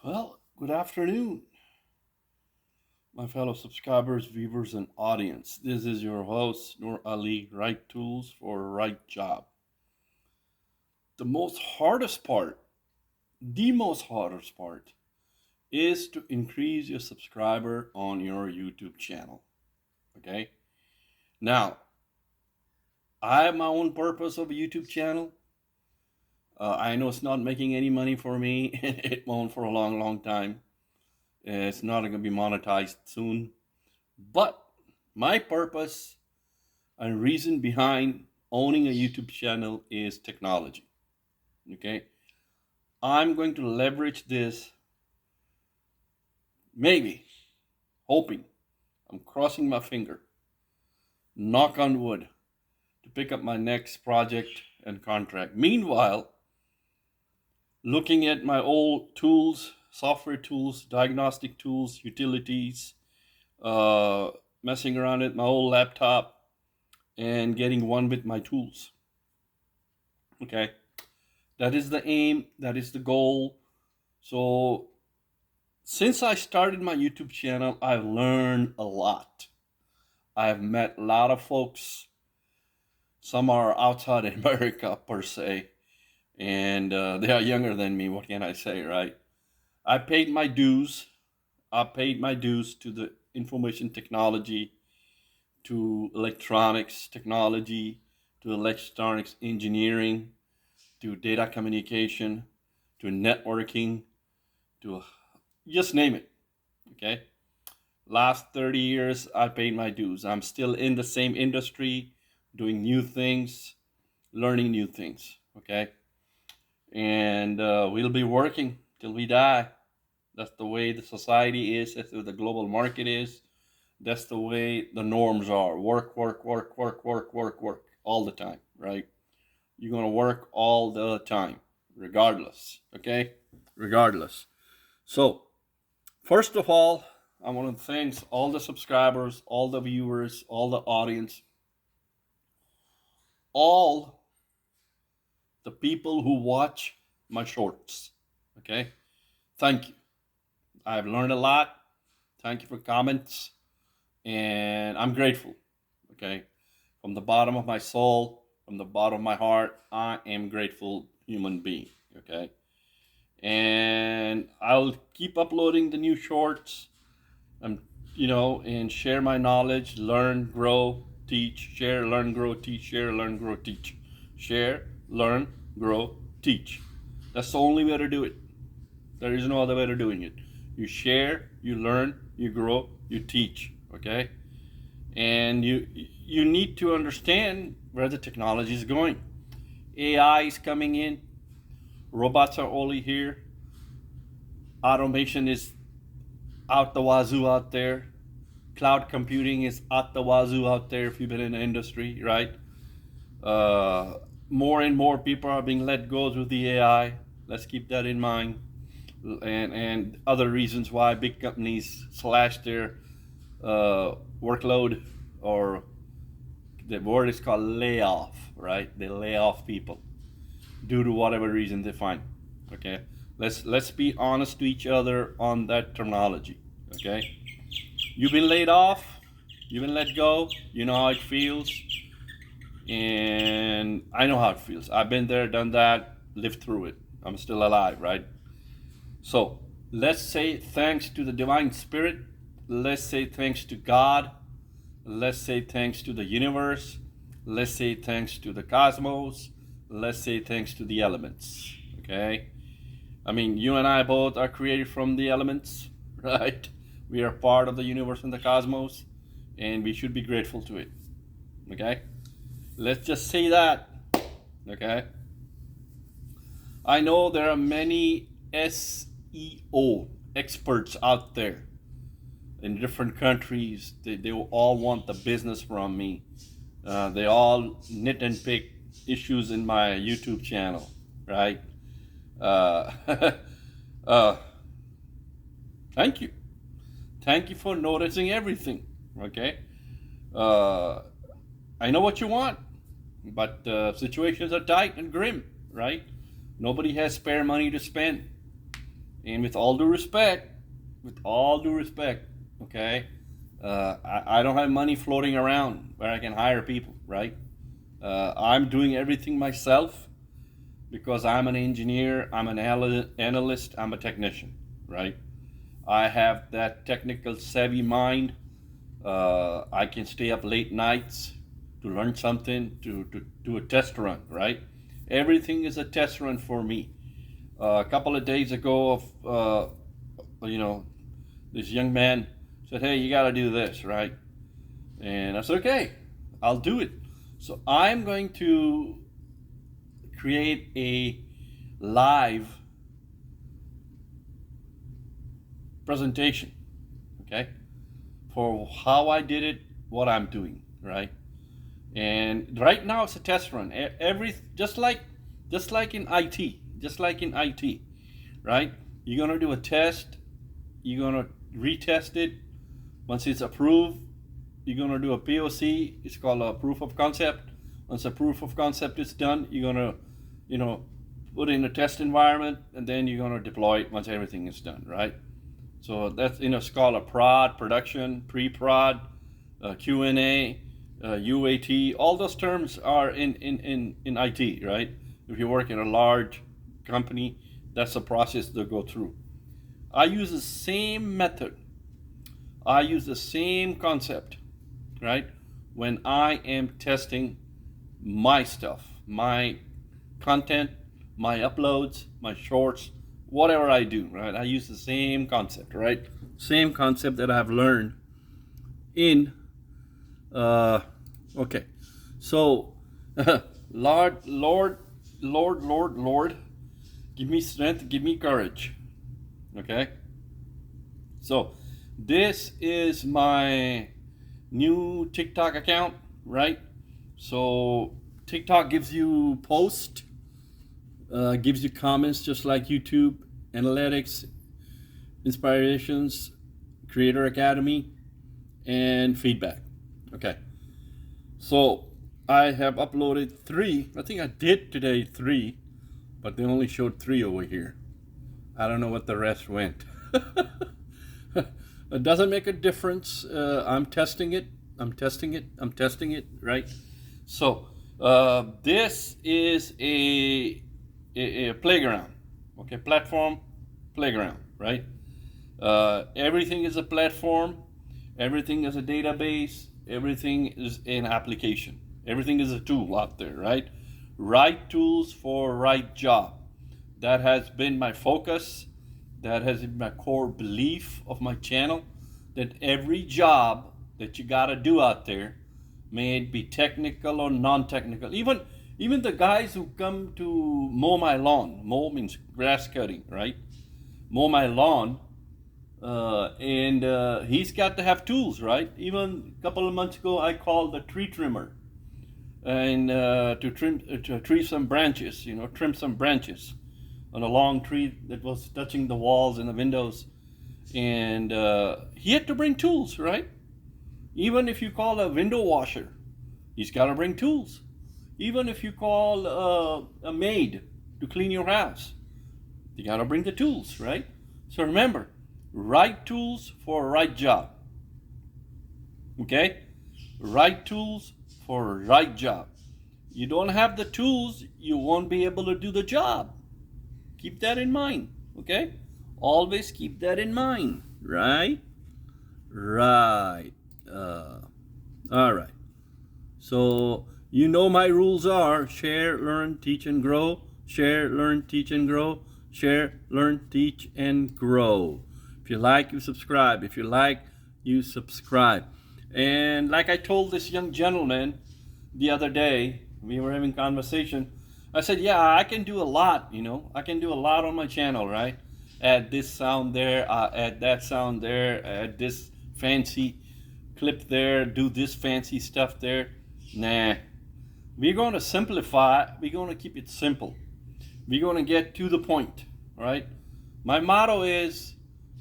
Well, good afternoon, my fellow subscribers, viewers, and audience. This is your host, Noor Ali, right tools for right job. The most hardest part is to increase your subscriber on your YouTube channel. Okay? Now, I have my own purpose of a YouTube channel. I know it's not making any money for me. It won't for a long, long time. It's not going to be monetized soon. But my purpose and reason behind owning a YouTube channel is technology. Okay? I'm going to leverage this, maybe, hoping, I'm crossing my finger, knock on wood, to pick up my next project and contract. Meanwhile, looking at my old tools, software tools, diagnostic tools, utilities, messing around with my old laptop, and getting one with my tools. Okay, that is the aim, that is the goal. So since I started my YouTube channel, I've learned a lot. I've met a lot of folks. Some are outside America per se, and they are younger than me. What can I say, right? I paid my dues. I paid my dues to the information technology, to electronics technology, to electronics engineering, to data communication, to networking, to just name it. Okay? Last 30 years, I paid my dues. I'm still in the same industry, doing new things, learning new things. Okay? And we'll be working till we die. That's the way the society is. That's the way the global market is. That's the way the norms are. Work all the time, right? You're going to work all the time, regardless, okay? Regardless. So, first of all, I want to thank all the subscribers, all the viewers, all the audience, all the people who watch my shorts, okay? Thank you. I've learned a lot. Thank you for comments. And I'm grateful, okay? From the bottom of my soul, from the bottom of my heart, I am grateful human being, okay? And I'll keep uploading the new shorts, and share my knowledge, learn, grow, teach, share, learn, grow, teach, share, learn, grow, teach. Share, learn, grow, teach. That's the only way to do it. There is no other way of doing it. You share, you learn, you grow, you teach. Okay, and you need to understand where the technology is going. AI is coming in. Robots are only here. Automation is out the wazoo out there. Cloud computing is out the wazoo out there. If you've been in the industry, right? More and more people are being let go with the AI. Let's keep that in mind. And other reasons why big companies slash their workload, or the word is called layoff, right? They lay off people due to whatever reason they find. Okay, let's be honest to each other on that terminology. Okay, you've been laid off, you've been let go, you know how it feels, and I know how it feels. I've been there, done that, lived through it. I'm still alive, right? So let's say thanks to the divine spirit. Let's say thanks to God. Let's say thanks to the universe. Let's say thanks to the cosmos. Let's say thanks to the elements. Okay? I mean, you and I both are created from the elements, right? We are part of the universe and the cosmos, and we should be grateful to it. Okay? Let's just say that. Okay? I know there are many SEO experts out there in different countries. They all want the business from me. They all nit and pick issues in my YouTube channel, right? Thank you. Thank you for noticing everything, okay? I know what you want, but situations are tight and grim, right? Nobody has spare money to spend. And with all due respect, okay, I don't have money floating around where I can hire people, right? I'm doing everything myself because I'm an engineer, I'm an analyst, I'm a technician, right? I have that technical savvy mind. I can stay up late nights to learn something, to do a test run, right? Everything is a test run for me. A couple of days ago, this young man said, "Hey, you got to do this, right?" And I said, "Okay, I'll do it." So I'm going to create a live presentation, okay, for how I did it, what I'm doing, right? And right now it's a test run. Just like in IT, right? You're gonna do a test. You're gonna retest it. Once it's approved, you're gonna do a POC. It's called a proof of concept. Once a proof of concept is done, you're gonna, put it in a test environment, and then you're gonna deploy it once everything is done, right? So that's it's called a prod, production, pre-prod, Q&A, UAT. All those terms are in IT, right? If you work in a large company, that's the process they go through. I use the same method. I use the same concept, right? When I am testing my stuff, my content, my uploads, my shorts, whatever I do, right? I use the same concept, right? Same concept that I've learned in, okay. So, Lord, give me strength, give me courage, okay? So, this is my new TikTok account, right? So, TikTok gives you posts, gives you comments just like YouTube, analytics, inspirations, Creator Academy, and feedback. Okay. So I have uploaded 3. I think I did today 3, but they only showed 3 over here. I don't know what the rest went. It doesn't make a difference. I'm testing it, right? So this is a playground, okay, platform, playground, right? Everything is a platform, everything is a database, everything is an application, everything is a tool out there, right? Right tools for right job. That has been my focus. That has been my core belief of my channel, that every job that you gotta do out there, may it be technical or non-technical, even the guys who come to mow my lawn, mow means grass cutting, right? Mow my lawn, and he's got to have tools, right? Even a couple of months ago, I called the tree trimmer, and to trim some branches, trim some branches on a long tree that was touching the walls and the windows, and he had to bring tools, right? Even if you call a window washer, he's got to bring tools. Even if you call a maid to clean your house, you got to bring the tools, right? So remember, right tools for a right job. Okay? Right tools for a right job. You don't have the tools, you won't be able to do the job. Keep that in mind, okay? Always keep that in mind, right? Right. All right. So, my rules are share, learn, teach, and grow. Share, learn, teach, and grow. Share, learn, teach, and grow. If you like, you subscribe. If you like, you subscribe. And like I told this young gentleman the other day, we were having conversation. I said, yeah, I can do a lot, I can do a lot on my channel, right? Add this sound there, add that sound there, add this fancy clip there, do this fancy stuff there. Nah. We're going to simplify. We're going to keep it simple. We're going to get to the point, right? My motto is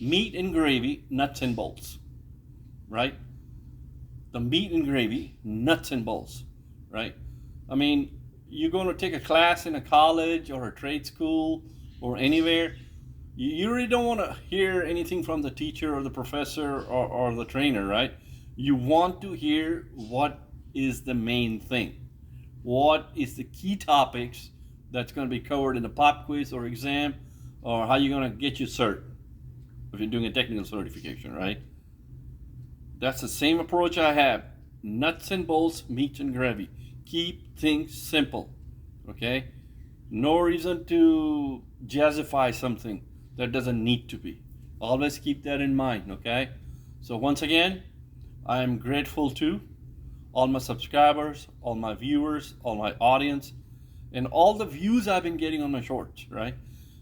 meat and gravy, nuts and bolts, right? The meat and gravy, nuts and bolts, right? I mean, you're going to take a class in a college or a trade school or anywhere. You really don't want to hear anything from the teacher or the professor or the trainer, right? You want to hear what is the main thing. What is the key topics that's going to be covered in the pop quiz or exam, or how you're going to get your cert if you're doing a technical certification, right? That's the same approach I have. Nuts and bolts, meat and gravy. Keep things simple, okay? No reason to jazzify something that doesn't need to be. Always keep that in mind, okay? So once again, I am grateful to all my subscribers, all my viewers, all my audience, and all the views I've been getting on my shorts, right?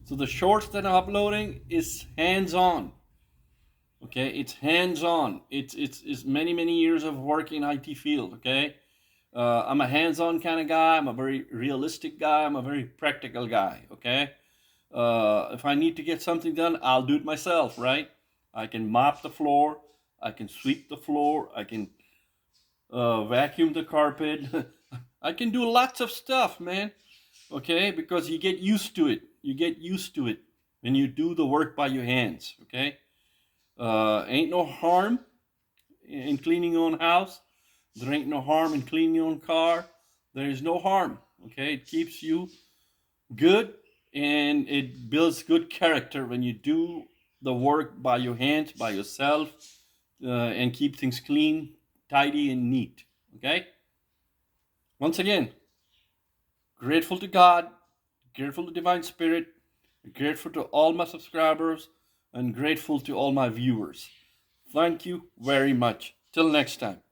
So the shorts that I'm uploading is hands-on. Okay, it's hands-on. It's many years of work in IT field. Okay, I'm a hands-on kind of guy. I'm a very realistic guy. I'm a very practical guy. Okay, if I need to get something done, I'll do it myself. Right? I can mop the floor. I can sweep the floor. I can vacuum the carpet. I can do lots of stuff, man. Okay, because you get used to it. You get used to it when you do the work by your hands. Okay. Ain't no harm in cleaning your own house. There ain't no harm in cleaning your own car. There is no harm. Okay, it keeps you good and it builds good character when you do the work by your hands, by yourself, and keep things clean, tidy, and neat. Okay. Once again, grateful to God, grateful to Divine Spirit, grateful to all my subscribers, and grateful to all my viewers. Thank you very much. Till next time.